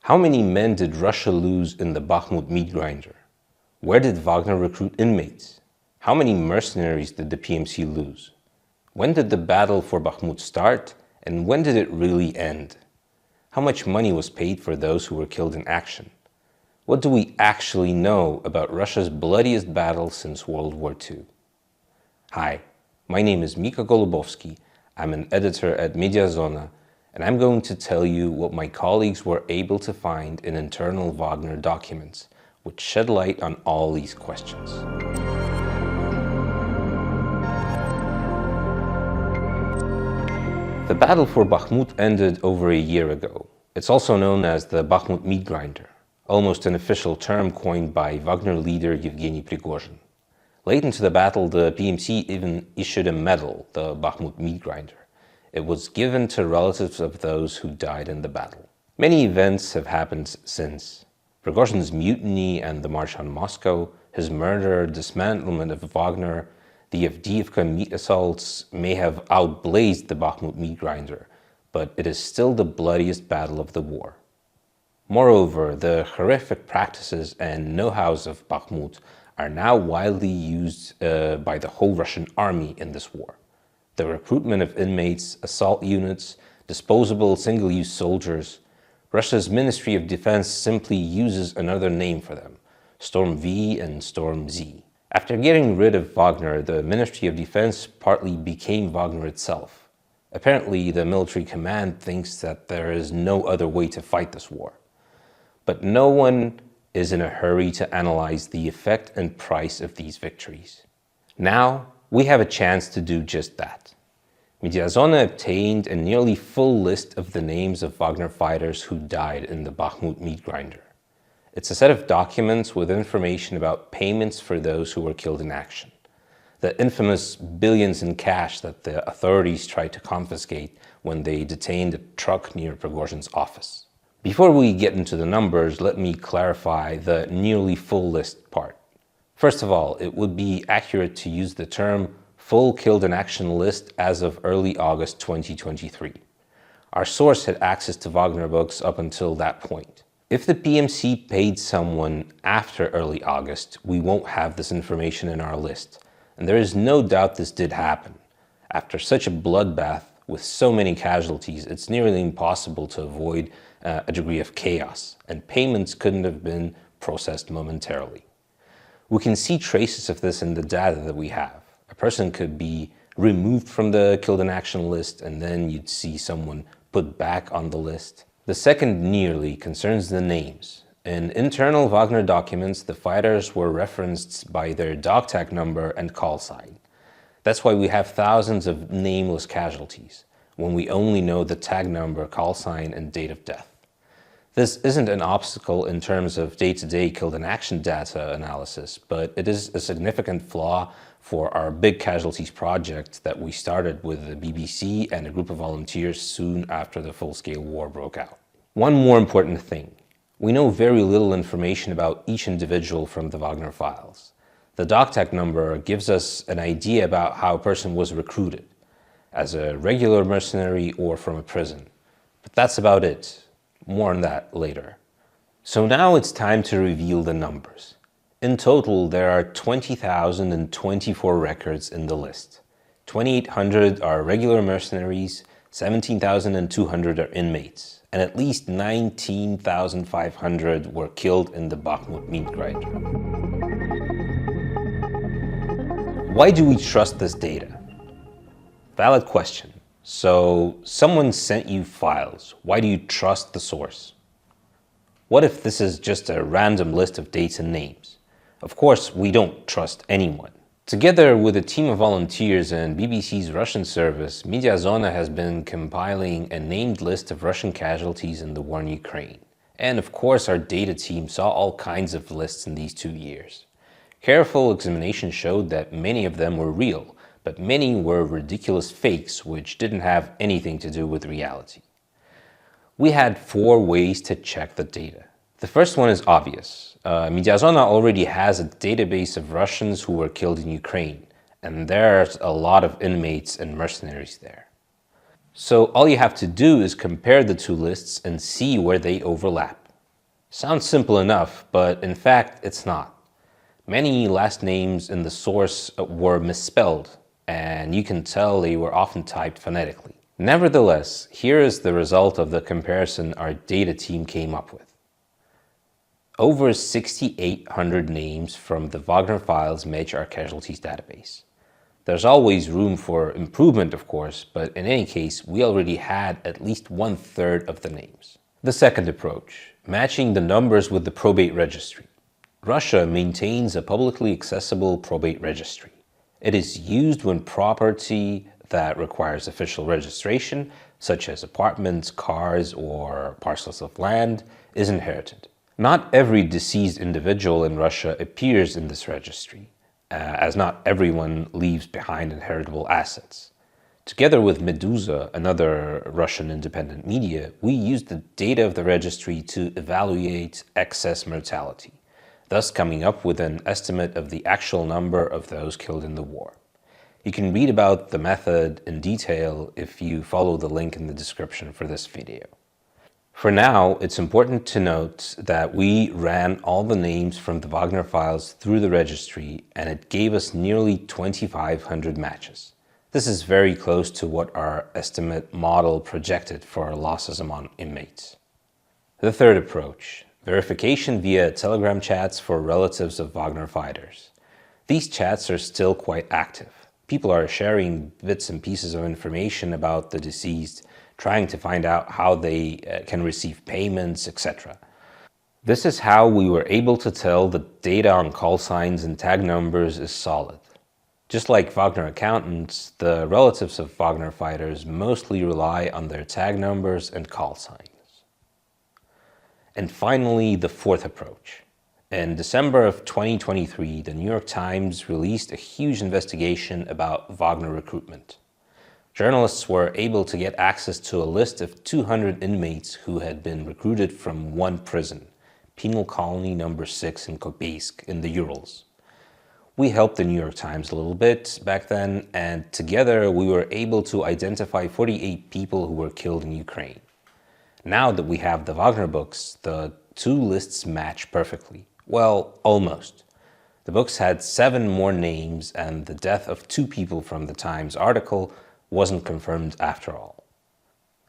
How many men did Russia lose in the Bakhmut meat grinder? Where did Wagner recruit inmates? How many mercenaries did the PMC lose? When did the battle for Bakhmut start, and when did it really end? How much money was paid for those who were killed in action? What do we actually know about Russia's bloodiest battle since World War II? Hi, my name is Mika Golubovsky. I'm an editor at Mediazona, and I'm going to tell you what my colleagues were able to find in internal Wagner documents, which shed light on all these questions. The battle for Bakhmut ended over a year ago. It's also known as the Bakhmut meat grinder, almost an official term coined by Wagner leader Yevgeny Prigozhin. Late into the battle, the PMC even issued a medal, the Bakhmut meat grinder. It was given to relatives of those who died in the battle. Many events have happened since. Prigozhin's mutiny and the march on Moscow, his murder, dismantlement of Wagner, the Avdiivka meat assaults may have outblazed the Bakhmut meat grinder, but it is still the bloodiest battle of the war. Moreover, the horrific practices and know-hows of Bakhmut are now widely used by the whole Russian army in this war. The recruitment of inmates, assault units, disposable single-use soldiers. Russia's Ministry of Defense simply uses another name for them, Storm V and Storm Z. After getting rid of Wagner, the Ministry of Defense partly became Wagner itself. Apparently, the military command thinks that there is no other way to fight this war. But no one is in a hurry to analyze the effect and price of these victories. Now, we have a chance to do just that. Mediazona obtained a nearly full list of the names of Wagner fighters who died in the Bakhmut meat grinder. It's a set of documents with information about payments for those who were killed in action. The infamous billions in cash that the authorities tried to confiscate when they detained a truck near Prigozhin's office. Before we get into the numbers, let me clarify the nearly full list part. First of all, it would be accurate to use the term full killed in action list as of early August 2023. Our source had access to Wagner books up until that point. If the PMC paid someone after early August, we won't have this information in our list. And there is no doubt this did happen. After such a bloodbath with so many casualties, it's nearly impossible to avoid a degree of chaos, and payments couldn't have been processed momentarily. We can see traces of this in the data that we have. A person could be removed from the killed in action list, and then you'd see someone put back on the list. The second nearly concerns the names. In internal Wagner documents, the fighters were referenced by their dog tag number and call sign. That's why we have thousands of nameless casualties, when we only know the tag number, call sign, and date of death. This isn't an obstacle in terms of day-to-day killed-in-action data analysis, but it is a significant flaw for our big casualties project that we started with the BBC and a group of volunteers soon after the full-scale war broke out. One more important thing. We know very little information about each individual from the Wagner files. The dog tag number gives us an idea about how a person was recruited, as a regular mercenary or from a prison. But that's about it. More on that later. So now it's time to reveal the numbers. In total, there are 20,024 records in the list. 2,800 are regular mercenaries, 17,200 are inmates, and at least 19,500 were killed in the Bakhmut meat grinder. Why do we trust this data? Valid question. So, someone sent you files. Why do you trust the source? What if this is just a random list of dates and names? Of course, we don't trust anyone. Together with a team of volunteers and BBC's Russian service, Mediazona has been compiling a named list of Russian casualties in the war in Ukraine. And of course, our data team saw all kinds of lists in these 2 years. Careful examination showed that many of them were real, but many were ridiculous fakes which didn't have anything to do with reality. We had 4 ways to check the data. The first one is obvious. Mediazona already has a database of Russians who were killed in Ukraine, and there's a lot of inmates and mercenaries there. So all you have to do is compare the 2 lists and see where they overlap. Sounds simple enough, but in fact, it's not. Many last names in the source were misspelled, and you can tell they were often typed phonetically. Nevertheless, here is the result of the comparison our data team came up with. Over 6,800 names from the Wagner files match our casualties database. There's always room for improvement, of course, but in any case, we already had at least 1/3 of the names. The second approach, matching the numbers with the probate registry. Russia maintains a publicly accessible probate registry. It is used when property that requires official registration, such as apartments, cars, or parcels of land, is inherited. Not every deceased individual in Russia appears in this registry, as not everyone leaves behind inheritable assets. Together with Mediazona, another Russian independent media, we used the data of the registry to evaluate excess mortality, thus coming up with an estimate of the actual number of those killed in the war. You can read about the method in detail if you follow the link in the description for this video. For now, it's important to note that we ran all the names from the Wagner files through the registry, and it gave us nearly 2,500 matches. This is very close to what our estimate model projected for losses among inmates. The third approach, verification via Telegram chats for relatives of Wagner fighters. These chats are still quite active. People are sharing bits and pieces of information about the deceased, trying to find out how they can receive payments, etc. This is how we were able to tell the data on call signs and tag numbers is solid. Just like Wagner accountants, the relatives of Wagner fighters mostly rely on their tag numbers and call signs. And finally, the fourth approach. In December of 2023, the New York Times released a huge investigation about Wagner recruitment. Journalists were able to get access to a list of 200 inmates who had been recruited from one prison, Penal Colony number 6 in Kobeysk in the Urals. We helped the New York Times a little bit back then, and together we were able to identify 48 people who were killed in Ukraine. Now that we have the Wagner books, the two lists match perfectly. Well, almost. The books had 7 more names, and the death of 2 people from the Times article wasn't confirmed after all.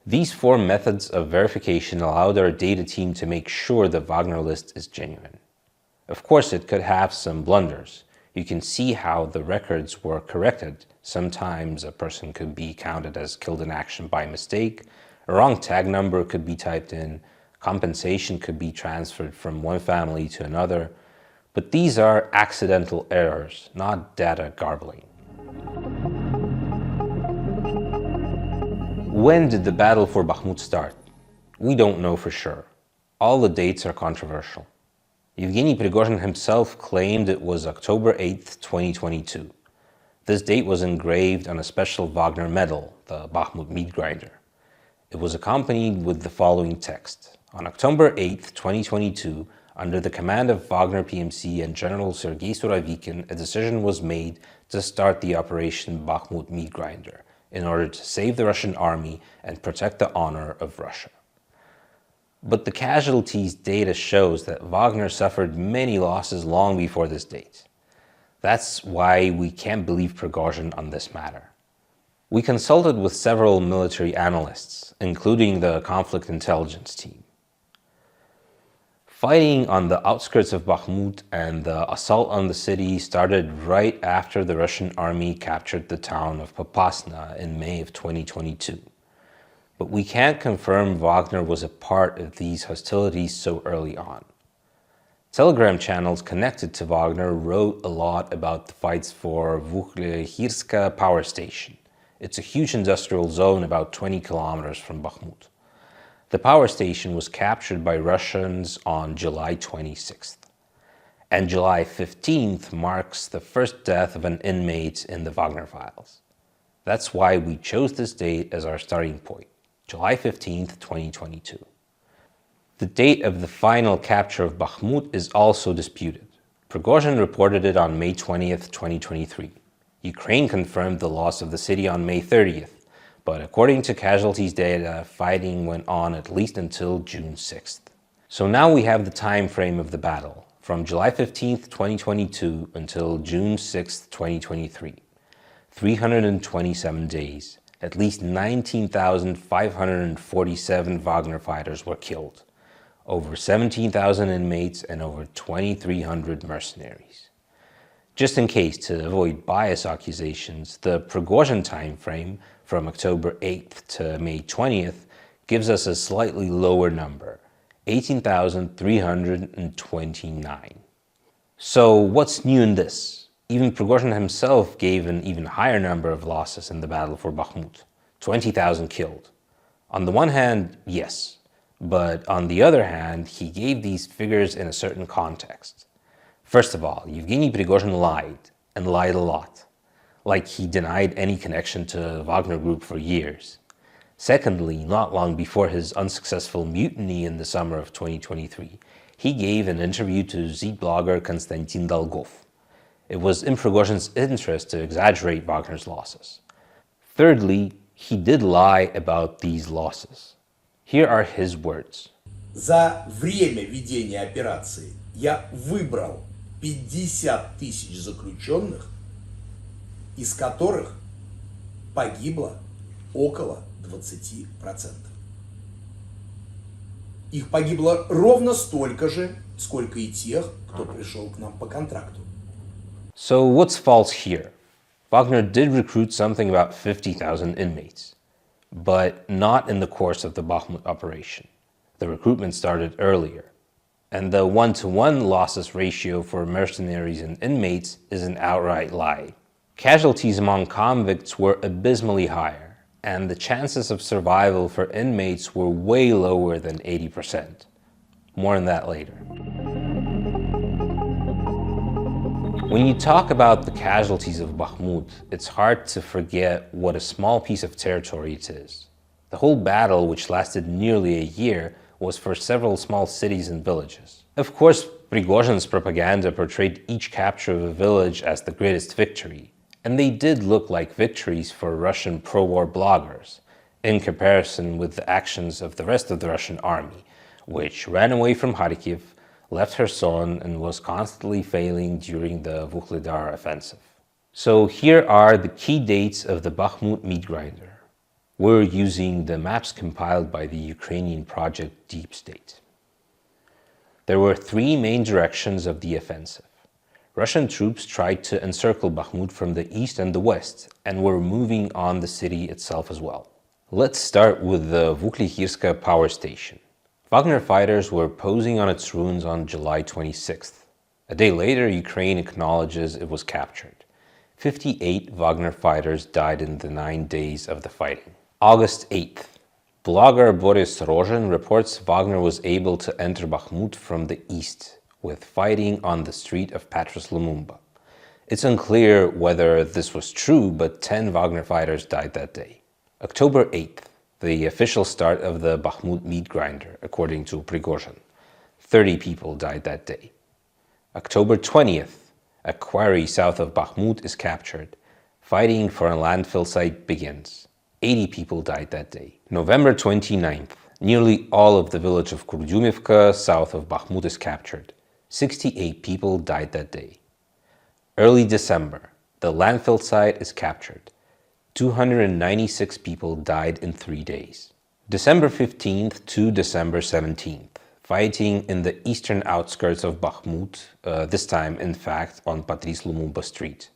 These 4 methods of verification allowed our data team to make sure the Wagner list is genuine. Of course, it could have some blunders. You can see how the records were corrected. Sometimes a person could be counted as killed in action by mistake, a wrong tag number could be typed in, compensation could be transferred from one family to another, but these are accidental errors, not data garbling. When did the battle for Bakhmut start? We don't know for sure. All the dates are controversial. Yevgeny Prigozhin himself claimed it was October 8, 2022. This date was engraved on a special Wagner medal, the Bakhmut meat grinder. It was accompanied with the following text. On October 8, 2022, under the command of Wagner PMC and General Sergei Surovikin, a decision was made to start the Operation Bakhmut meat grinder in order to save the Russian army and protect the honor of Russia. But the casualties data shows that Wagner suffered many losses long before this date. That's why we can't believe Prigozhin on this matter. We consulted with several military analysts, including the conflict intelligence team. Fighting on the outskirts of Bakhmut and the assault on the city started right after the Russian army captured the town of Popasna in May of 2022. But we can't confirm Wagner was a part of these hostilities so early on. Telegram channels connected to Wagner wrote a lot about the fights for Vukhlehirska power station. It's a huge industrial zone about 20 kilometers from Bakhmut. The power station was captured by Russians on July 26th. And July 15th marks the first death of an inmate in the Wagner files. That's why we chose this date as our starting point, July 15th, 2022. The date of the final capture of Bakhmut is also disputed. Prigozhin reported it on May 20th, 2023. Ukraine confirmed the loss of the city on May 30th, but according to casualties data, fighting went on at least until June 6th. So now we have the time frame of the battle, from July 15th, 2022 until June 6th, 2023. 327 days. At least 19,547 Wagner fighters were killed, over 17,000 inmates and over 2,300 mercenaries. Just in case, to avoid bias accusations, the Prigozhin time frame from October 8th to May 20th gives us a slightly lower number, 18,329. So what's new in this? Even Prigozhin himself gave an even higher number of losses in the battle for Bakhmut, 20,000 killed. On the one hand, yes, but on the other hand, he gave these figures in a certain context. First of all, Yevgeny Prigozhin lied, and lied a lot, like he denied any connection to the Wagner Group for years. Secondly, not long before his unsuccessful mutiny in the summer of 2023, he gave an interview to Z blogger Konstantin Dolgov. It was in Prigozhin's interest to exaggerate Wagner's losses. Thirdly, he did lie about these losses. Here are his words. За время ведения операции я выбрал 50 тысяч заключенных, из которых погибло около 20%. Их погибло ровно столько же, сколько и тех, кто пришел к нам по контракту. So what's false here? Wagner did recruit something about 50,000 inmates, but not in the course of the Bakhmut operation. The recruitment started earlier, and the one-to-one losses ratio for mercenaries and inmates is an outright lie. Casualties among convicts were abysmally higher, and the chances of survival for inmates were way lower than 80%. More on that later. When you talk about the casualties of Bakhmut, it's hard to forget what a small piece of territory it is. The whole battle, which lasted nearly a year, was for several small cities and villages. Of course, Prigozhin's propaganda portrayed each capture of a village as the greatest victory, and they did look like victories for Russian pro-war bloggers, in comparison with the actions of the rest of the Russian army, which ran away from Kharkiv, left Kherson, and was constantly failing during the Vuhledar offensive. So here are the key dates of the Bakhmut meat grinder. We're using the maps compiled by the Ukrainian project Deep State. There were three main directions of the offensive. Russian troops tried to encircle Bakhmut from the east and the west, and were moving on the city itself as well. Let's start with the Vuhledar power station. Wagner fighters were posing on its ruins on July 26th. A day later, Ukraine acknowledges it was captured. 58 Wagner fighters died in the 9 days of the fighting. August 8th. Blogger Boris Rozhin reports Wagner was able to enter Bakhmut from the east, with fighting on the street of Patras Lumumba. It's unclear whether this was true, but 10 Wagner fighters died that day. October 8th. The official start of the Bakhmut meat grinder, according to Prigozhin. 30 people died that day. October 20th, a quarry south of Bakhmut is captured. Fighting for a landfill site begins. 80 people died that day. November 29th, nearly all of the village of Kurdyumivka south of Bakhmut is captured. 68 people died that day. Early December, the landfill site is captured. 296 people died in 3 days. December 15th to December 17th, fighting in the eastern outskirts of Bakhmut, this time, in fact, on Patras Lumumba Street.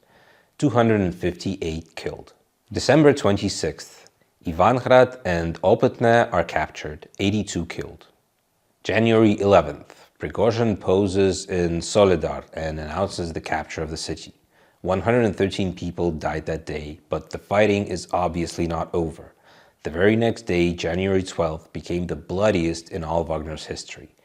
258 killed. December 26th, Ivangrad and Opytne are captured, 82 killed. January 11th, Prigozhin poses in Soledar and announces the capture of the city. 113 people died that day, but the fighting is obviously not over. The very next day, January 12th, became the bloodiest in all Wagner's history.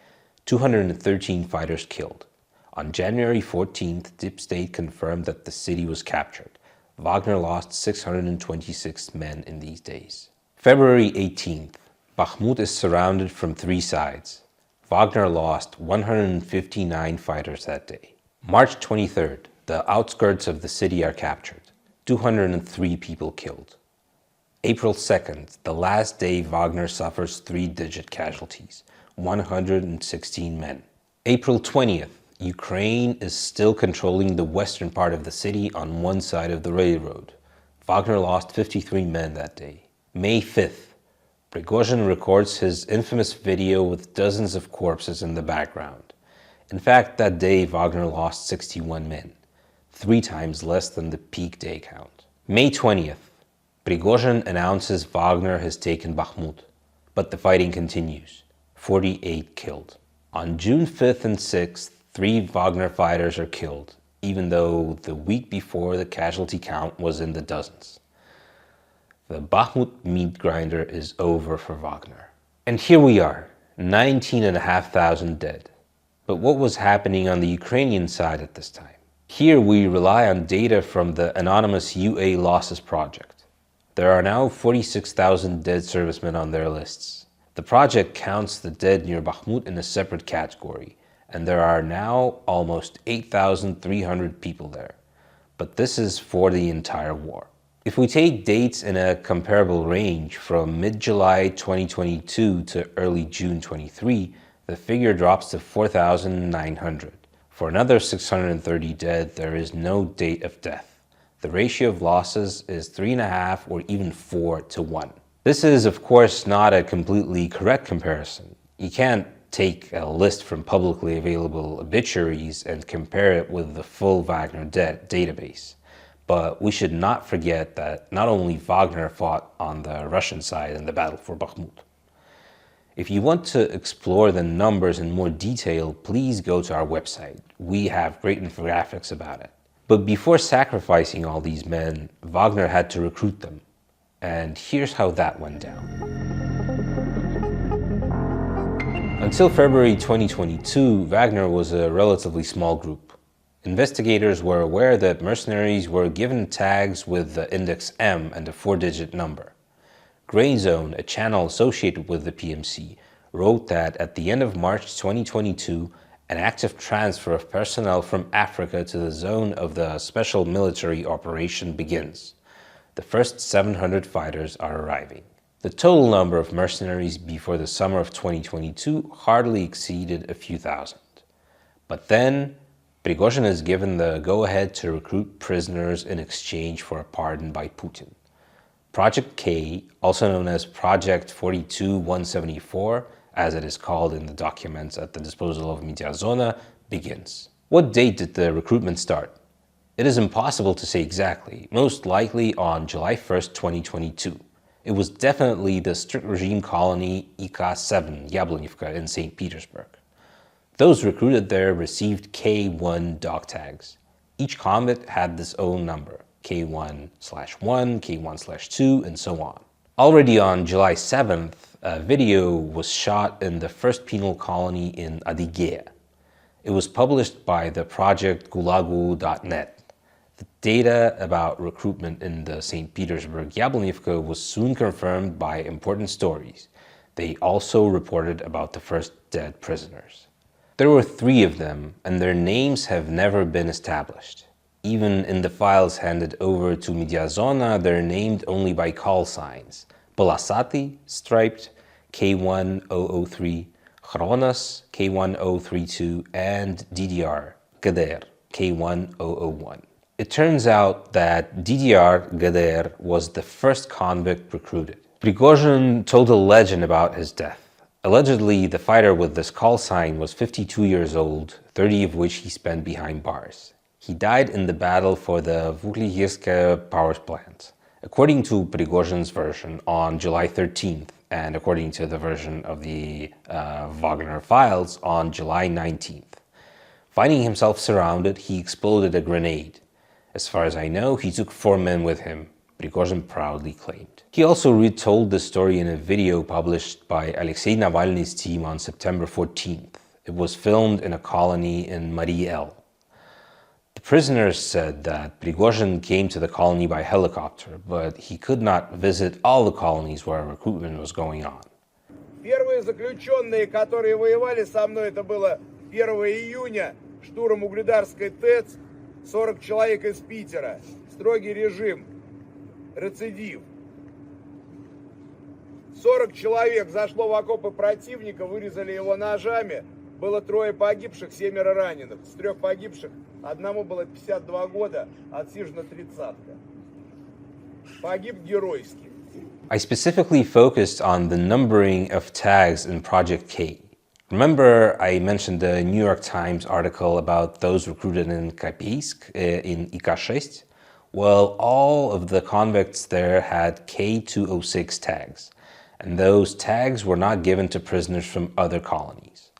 213 fighters killed. On January 14th, Deep State confirmed that the city was captured. Wagner lost 626 men in these days. February 18th, Bakhmut is surrounded from 3 sides. Wagner lost 159 fighters that day. March 23rd, the outskirts of the city are captured. 203 people killed. April 2nd, the last day Wagner suffers 3-digit casualties. 116 men. April 20th, Ukraine is still controlling the western part of the city on one side of the railroad. Wagner lost 53 men that day. May 5th, Prigozhin records his infamous video with dozens of corpses in the background. In fact, that day Wagner lost 61 men, 3 times less than the peak day count. May 20th, Prigozhin announces Wagner has taken Bakhmut, but the fighting continues. 48 killed. On June 5th and 6th, 3 Wagner fighters are killed, even though the week before the casualty count was in the dozens. The Bakhmut meat grinder is over for Wagner. And here we are, 19,500 dead. But what was happening on the Ukrainian side at this time? Here we rely on data from the anonymous UA Losses Project. There are now 46,000 dead servicemen on their lists. The project counts the dead near Bakhmut in a separate category, and there are now almost 8,300 people there. But this is for the entire war. If we take dates in a comparable range from mid-July 2022 to early June 23, the figure drops to 4,900. For another 630 dead, there is no date of death. The ratio of losses is 3.5 or even 4 to 1. This is, of course, not a completely correct comparison. You can't take a list from publicly available obituaries and compare it with the full Wagner database. But we should not forget that not only Wagner fought on the Russian side in the battle for Bakhmut. If you want to explore the numbers in more detail, please go to our website. We have great infographics about it. But before sacrificing all these men, Wagner had to recruit them. And here's how that went down. Until February 2022, Wagner was a relatively small group. Investigators were aware that mercenaries were given tags with the index M and a 4-digit number. Gray Zone, a channel associated with the PMC, wrote that at the end of March 2022, an active transfer of personnel from Africa to the zone of the special military operation begins. The first 700 fighters are arriving. The total number of mercenaries before the summer of 2022 hardly exceeded a few thousand. But then, Prigozhin is given the go-ahead to recruit prisoners in exchange for a pardon by Putin. Project K, also known as Project 42174, as it is called in the documents at the disposal of Mediazona, begins. What date did the recruitment start? It is impossible to say exactly, most likely on July 1st, 2022. It was definitely the strict regime colony IK-7, Yablonivka in St. Petersburg. Those recruited there received K1 dog tags. Each convict had this own number, K1/1, K1/2, and so on. Already on July 7th, a video was shot in the first penal colony in Adygea. It was published by the project gulagu.net. The data about recruitment in the St. Petersburg Yablonivka was soon confirmed by important stories. They also reported about the first dead prisoners. There were 3 of them, and their names have never been established. Even in the files handed over to Mediazona, they're named only by call signs. Polasati, striped, K1003, Chronos, K1032, and DDR, Gader, K1001. It turns out that DDR, Gader, was the first convict recruited. Prigozhin told a legend about his death. Allegedly, the fighter with this call sign was 52 years old, 30 of which he spent behind bars. He died in the battle for the Vuhlyirsk power plant, according to Prigozhin's version, on July 13th, and according to the version of the Wagner files, on July 19th. Finding himself surrounded, he exploded a grenade. As far as I know, he took 4 men with him, Prigozhin proudly claimed. He also retold the story in a video published by Alexei Navalny's team on September 14th. It was filmed in a colony in Marie El. The prisoners said that Prigozhin came to the colony by helicopter, but he could not visit all the colonies where recruitment was going on. Первые заключенные, которые воевали со мной, это было 1 июня, штурм Угледарской ТЭЦ, 40 человек из Питера, строгий режим, рецидив. 40 человек зашло в окопы противника, вырезали его ножами. Было 3 погибших, 7 раненых. С 3 погибших одному было 52 года, отсижена 30-ка. Погиб геройски. I specifically focused on the numbering of tags in Project K. Remember I mentioned the New York Times article about those recruited in Kapeysk in IK-6? Well, all of the convicts there had K206 tags, and those tags were not given to prisoners from other colonies.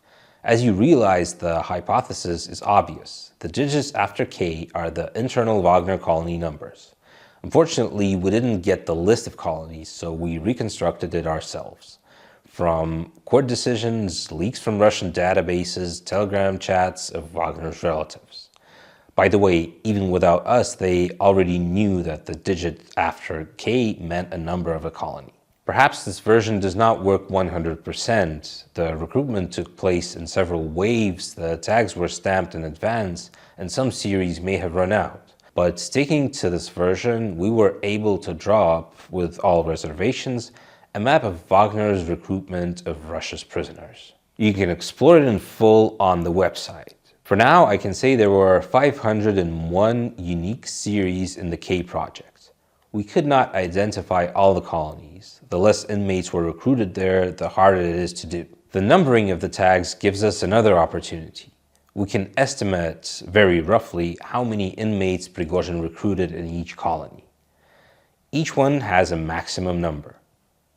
As you realize, the hypothesis is obvious. The digits after K are the internal Wagner colony numbers. Unfortunately, we didn't get the list of colonies, so we reconstructed it ourselves. From court decisions, leaks from Russian databases, telegram chats of Wagner's relatives. By the way, even without us, they already knew that the digit after K meant a number of a colony. Perhaps this version does not work 100%. The recruitment took place in several waves, the tags were stamped in advance, and some series may have run out. But sticking to this version, we were able to draw up, with all reservations, a map of Wagner's recruitment of Russia's prisoners. You can explore it in full on the website. For now, I can say there were 501 unique series in the K project. We could not identify all the colonies. The less inmates were recruited there, the harder it is to do. The numbering of the tags gives us another opportunity. We can estimate, very roughly, how many inmates Prigozhin recruited in each colony. Each one has a maximum number.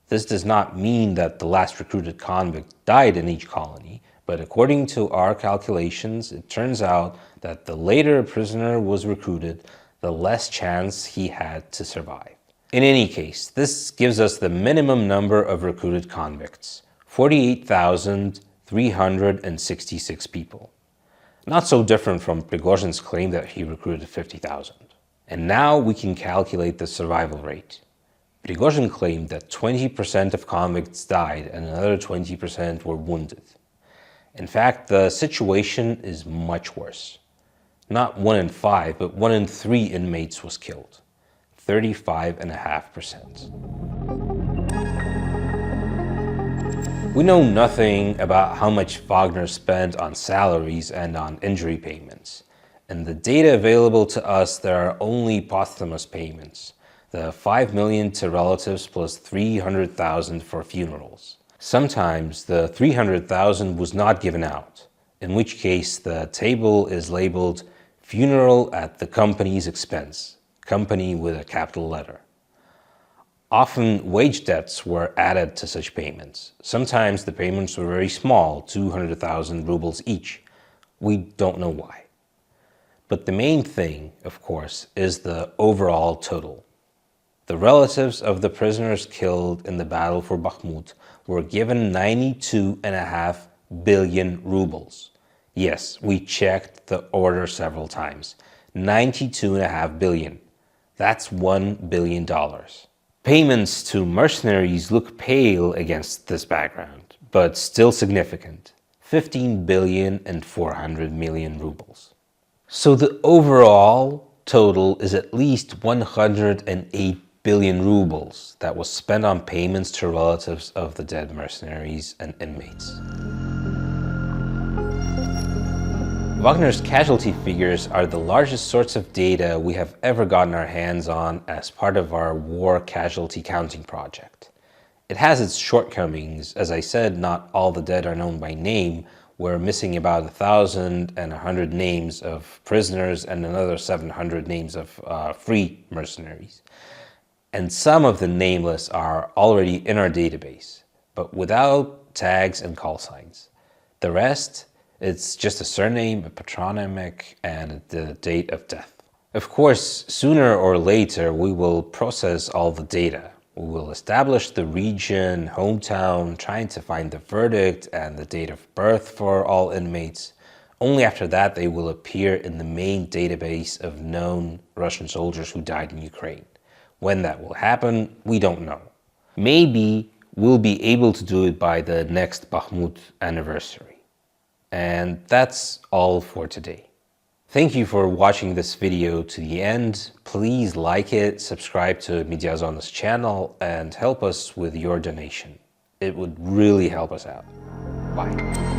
This does not mean that the last recruited convict died in each colony, but according to our calculations, it turns out that the later a prisoner was recruited, the less chance he had to survive. In any case, this gives us the minimum number of recruited convicts, 48,366 people. Not so different from Prigozhin's claim that he recruited 50,000. And now we can calculate the survival rate. Prigozhin claimed that 20% of convicts died and another 20% were wounded. In fact, the situation is much worse. Not 1 in 5, but 1 in 3 inmates was killed. 35.5%. We know nothing about how much Wagner spent on salaries and on injury payments. In the data available to us, there are only posthumous payments, the 5 million to relatives plus 300,000 for funerals. Sometimes the 300,000 was not given out, in which case the table is labeled funeral at the company's expense, company with a capital letter. Often wage debts were added to such payments. Sometimes the payments were very small, 200,000 rubles each. We don't know why. But the main thing, of course, is the overall total. The relatives of the prisoners killed in the battle for Bakhmut were given 92.5 billion rubles. Yes, we checked the order several times. 92.5 billion. That's $1 billion. Payments to mercenaries look pale against this background, but still significant. 15.4 billion rubles. So the overall total is at least 108 billion rubles that was spent on payments to relatives of the dead mercenaries and inmates. Wagner's casualty figures are the largest sorts of data we have ever gotten our hands on as part of our war casualty counting project. It has its shortcomings. As I said, not all the dead are known by name. We're missing about 1,100 names of prisoners and another 700 names of free mercenaries. And some of the nameless are already in our database, but without tags and call signs. The rest, it's just a surname, a patronymic, and the date of death. Of course, sooner or later, we will process all the data. We will establish the region, hometown, trying to find the verdict and the date of birth for all inmates. Only after that, they will appear in the main database of known Russian soldiers who died in Ukraine. When that will happen, we don't know. Maybe we'll be able to do it by the next Bakhmut anniversary. And that's all for today. Thank you for watching this video to the end. Please like it, subscribe to Mediazona's channel, and help us with your donation. It would really help us out. Bye.